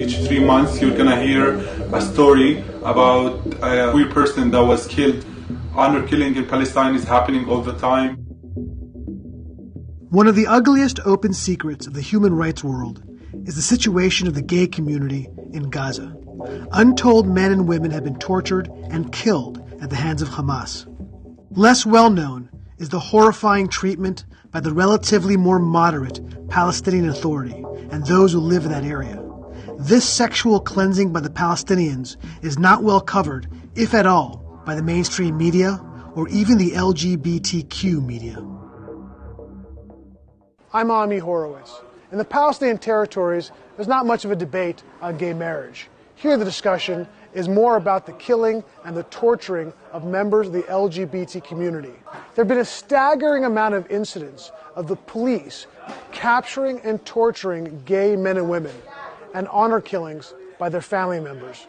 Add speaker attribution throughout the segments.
Speaker 1: Each 3 months you're gonna hear a story about a queer person that was killed. Honor killing in Palestine is happening all the time.
Speaker 2: One of the ugliest open secrets of the human rights world is the situation of the gay community in Gaza. Untold men and women have been tortured and killed at the hands of Hamas. Less well known is the horrifying treatment by the relatively more moderate Palestinian Authority and those who live in that area. This sexual cleansing by the Palestinians is not well covered, if at all, by the mainstream media or even the LGBTQ media. I'm Ami Horowitz. In the Palestinian territories, there's not much of a debate on gay marriage. Here the discussion is more about the killing and the torturing of members of the LGBT community. There have been a staggering amount of incidents of the police capturing and torturing gay men and women, and honor killings by their family members.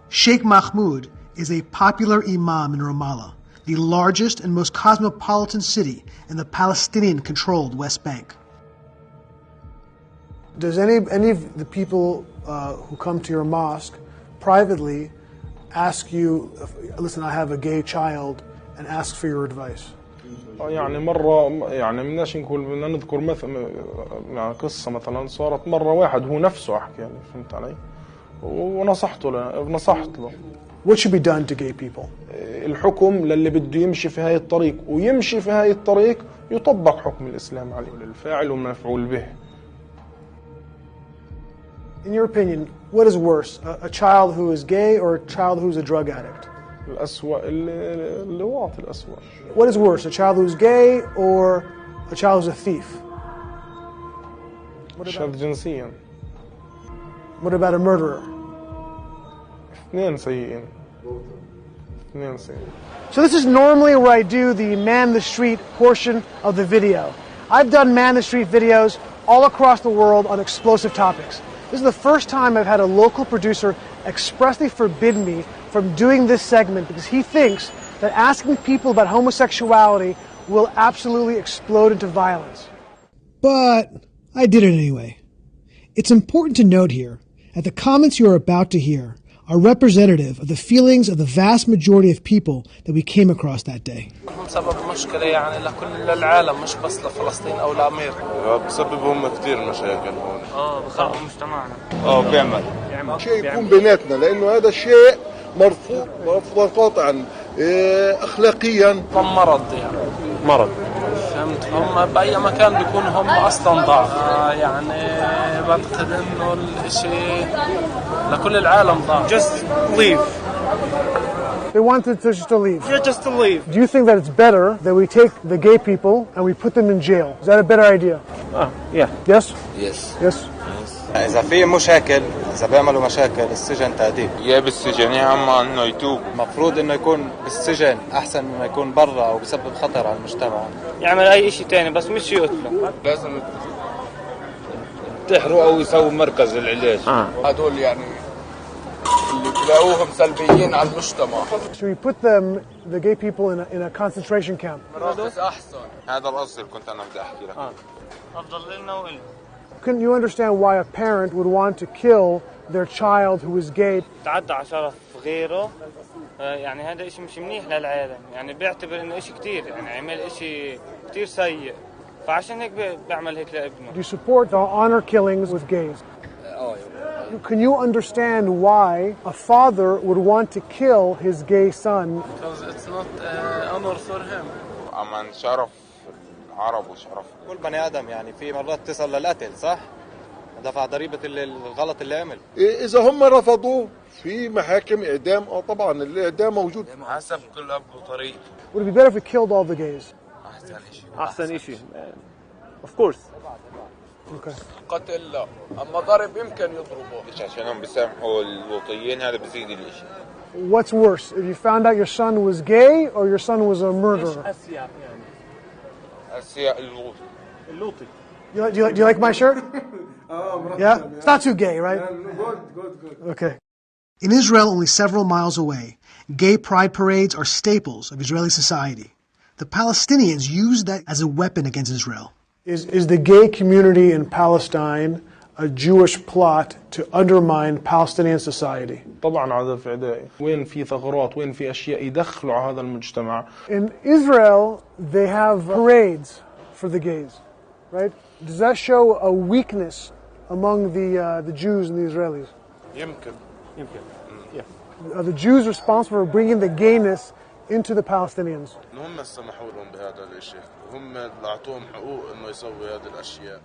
Speaker 2: Sheikh Mahmoud is a popular imam in Ramallah, the largest and most cosmopolitan city in the Palestinian-controlled West Bank. Does any of the people who come to your mosque privately ask you, listen, I have a gay child, and ask for your advice?
Speaker 3: يعني مرة يعني بدناش نقول بدنا نذكر مثلا يعني قصة مثلا صارت مرة واحد هو نفسه أحكي يعني فهمت علي ونصحت له.
Speaker 2: What should be done to gay people?
Speaker 3: الحكم للي بده يمشي في هاي الطريق ويمشي في هاي الطريق يطبق حكم الإسلام عليه للفاعل والمفعول به.
Speaker 2: In your opinion, what is worse, a child who is gay or a child who is a drug addict?
Speaker 3: الأسوأ اللي واطي الأسوأ.
Speaker 2: What is worse, a child who's gay or a child who's a thief?
Speaker 3: شاذ جنسيا.
Speaker 2: What about a murderer?
Speaker 3: اثنين سيئين.
Speaker 2: So this is normally where I do the man the street portion of the video. I've done man the street videos all across the world on explosive topics. This is the first time I've had a local producer expressly forbid me from doing this segment because he thinks that asking people about homosexuality will absolutely explode into violence. But I did it anyway. It's important to note here that the comments you are about to hear are representative of the feelings of the vast majority of people that we came across that day.
Speaker 4: سبب مشكلة يعني لكل العالم مش بس لفلسطين أو لأمريكا.
Speaker 5: بسببهم كثير مشاكل هون.
Speaker 4: بخرب مجتمعنا.
Speaker 5: بيعمل.
Speaker 6: شيء يكون بيناتنا لأنه هذا الشيء مرفوض قاطعا أخلاقيا.
Speaker 4: مرض يعني.
Speaker 5: مرض.
Speaker 4: فهمت هم بأي مكان بيكون هم أصلا ضعف. يعني بعتقد إنه الشيء لكل العالم ضعف.
Speaker 5: Just leave.
Speaker 2: They wanted to just to leave.
Speaker 5: Yeah, just to leave.
Speaker 2: Do you think that it's better that we take the gay people and we put them in jail? Is that a better idea?
Speaker 5: Yeah.
Speaker 2: Yes?
Speaker 7: Yes.
Speaker 2: Yes.
Speaker 7: إذا في مشاكل إذا بيعملوا مشاكل السجن تأديب.
Speaker 5: يا بالسجن يا أما إنه يتوب.
Speaker 7: مفروض إنه يكون بالسجن أحسن مما يكون برا أو بسبب خطر على المجتمع.
Speaker 4: يعمل أي شيء تاني بس مش يقتله.
Speaker 5: لازم ينتحروا أو يسووا مركز للعلاج.
Speaker 6: هذول يعني اللي بلاقوهم سلبيين على المجتمع.
Speaker 2: Should we put them, the gay people, in a concentration camp?
Speaker 6: أحسن.
Speaker 5: هذا القصد اللي كنت أنا بدي أحكي لك.
Speaker 4: أفضل لنا وإلنا.
Speaker 2: Couldn't you understand why a parent would want to kill their child who is gay?
Speaker 4: تعدى على شرف غيره يعني هذا إشي مش منيح للعالم يعني بيعتبر إنه إشي كتير يعني عمل إشي كتير سيء فعشان هيك بيعمل هيك لابنه.
Speaker 2: Do you support the honor killings with gays? Can you understand why a father would want to kill his gay son?
Speaker 4: Because it's not honor for him.
Speaker 5: أما شرف العرب وشرف
Speaker 7: كل بني آدم يعني في مرات تصل للقتل صح؟ دفع ضريبة الغلط اللي عمل.
Speaker 6: إذا هم رفضوا في محاكم إعدام طبعا الإعدام موجود.
Speaker 5: حسب كل أب وطريق.
Speaker 2: Would it be better if we killed all the gays?
Speaker 5: أحسن شيء. Of course.
Speaker 2: Okay.
Speaker 6: قتل لا أما ضرب يمكن يضربه.
Speaker 5: عشانهم بيسامحوا اللوطيين هذا بزيد الإشي.
Speaker 2: What's worse, if you found out your son was gay or your son was a murderer?
Speaker 5: أسياء اللوطي.
Speaker 2: Do you like my shirt? Yeah? It's not too gay, right?
Speaker 6: Good.
Speaker 2: Okay. In Israel, only several miles away, gay pride parades are staples of Israeli society. The Palestinians use that as a weapon against Israel. Is the gay community in Palestine a Jewish plot to undermine Palestinian society?
Speaker 3: طبعا هدف عدائي. وين في ثغرات، وين في أشياء يدخلوا على هذا المجتمع.
Speaker 2: In Israel, they have parades for the gays, right? Does that show a weakness among the Jews and the Israelis?
Speaker 5: يمكن.
Speaker 2: Yeah. Are the Jews responsible for bringing the gayness into the Palestinians?
Speaker 5: هم سمحوا لهم بهذا الشيء، وهم اللي أعطوهم حقوق إنه يسوي هذه الأشياء.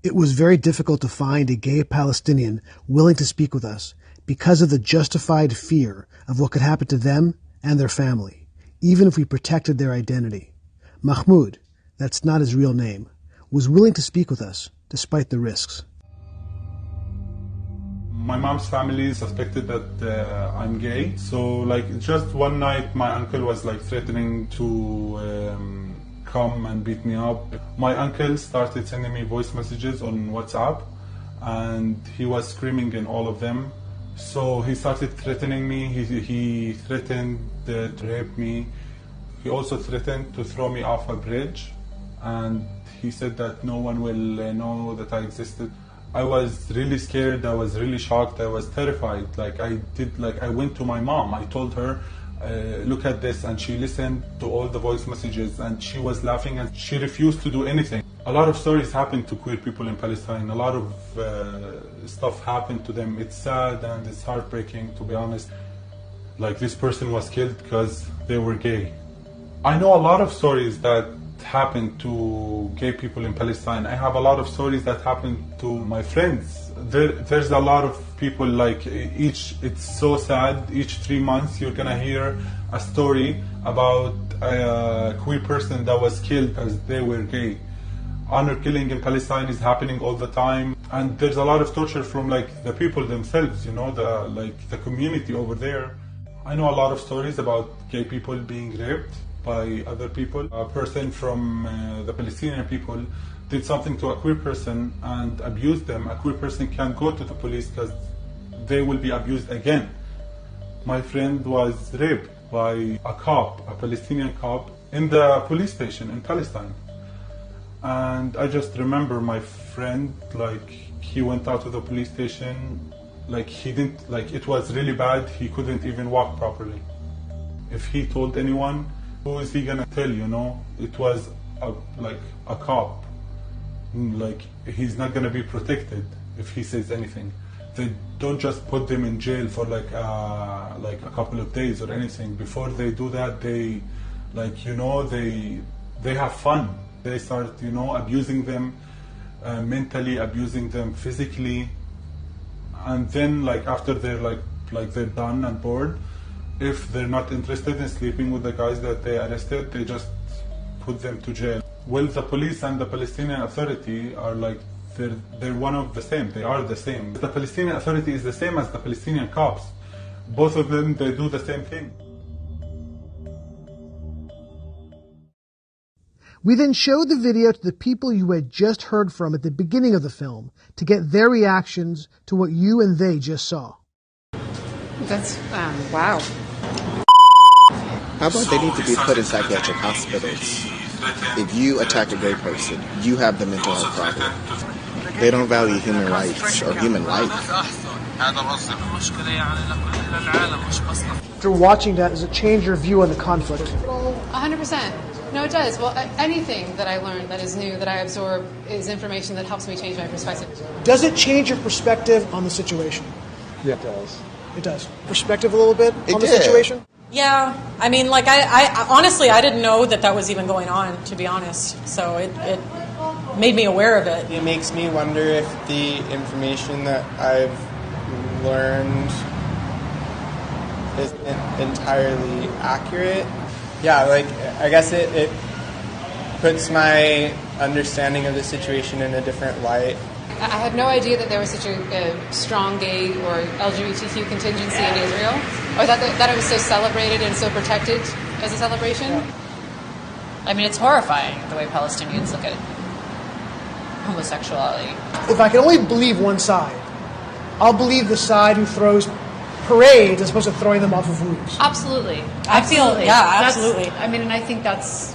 Speaker 2: It was very difficult to find a gay Palestinian willing to speak with us because of the justified fear of what could happen to them and their family, even if we protected their identity. Mahmoud, that's not his real name, was willing to speak with us despite the risks.
Speaker 1: My mom's family suspected that I'm gay, so just one night my uncle was threatening to come and beat me up. My uncle started sending me voice messages on WhatsApp, and he was screaming in all of them. So he started threatening me. He threatened to rape me. He also threatened to throw me off a bridge, and he said that no one will know that I existed. I was really scared. I was really shocked. I was terrified. I went to my mom. I told her, look at this, and she listened to all the voice messages, and she was laughing, and she refused to do anything. A lot of stories happened to queer people in Palestine. A lot of stuff happened to them. It's sad and it's heartbreaking, to be honest. This person was killed because they were gay. I know a lot of stories that happened to gay people in Palestine. I have a lot of stories that happened to my friends. There's a lot of people it's so sad. Each 3 months you're gonna hear a story about a queer person that was killed because they were gay. Honor killing in Palestine is happening all the time, and there's a lot of torture from the people themselves, the community over there. I know a lot of stories about gay people being raped by other people. A person from the Palestinian people did something to a queer person and abused them. A queer person can't go to the police because they will be abused again. My friend was raped by a cop, a Palestinian cop, in the police station in Palestine. And I just remember my friend, he went out to the police station, he didn't, it was really bad. He couldn't even walk properly. If he told anyone, who is he gonna tell, It was a cop. He's not gonna be protected if he says anything. They don't just put them in jail for a couple of days or anything. Before they do that, they they have fun. They start abusing them mentally, abusing them physically, and then after they're they're done and bored, if they're not interested in sleeping with the guys that they arrested, they just put them to jail. Well, the police and the Palestinian Authority are they're one of the same. They are the same. The Palestinian Authority is the same as the Palestinian cops. Both of them, they do the same thing.
Speaker 2: We then showed the video to the people you had just heard from at the beginning of the film to get their reactions to what you and they just saw.
Speaker 8: That's, wow.
Speaker 9: How about they need to be put in psychiatric hospitals? If you attack a gay person, you have the mental health problem. They don't value human rights or human life.
Speaker 2: After watching that, does it change your view on the conflict?
Speaker 8: 100%. No, it does. Well, anything that I learn that is new, that I absorb, is information that helps me change my perspective.
Speaker 2: Does it change your perspective on the situation?
Speaker 3: Yeah, it does.
Speaker 2: It does. Perspective a little bit on the
Speaker 9: did.
Speaker 2: situation?
Speaker 10: Yeah. I mean, I honestly, I didn't know that was even going on, to be honest. So it made me aware of it.
Speaker 11: It makes me wonder if the information that I've learned isn't entirely accurate. Yeah, I guess it puts my understanding of the situation in a different light.
Speaker 8: I had no idea that there was such a strong gay or LGBTQ contingency in Israel, or that it was so celebrated and so protected as a celebration.
Speaker 12: I mean, it's horrifying the way Palestinians look at homosexuality.
Speaker 2: If I can only believe one side, I'll believe the side who throws parades as opposed to throwing them off of roofs.
Speaker 12: Absolutely.
Speaker 10: I feel, yeah, absolutely.
Speaker 12: I mean, and I think that's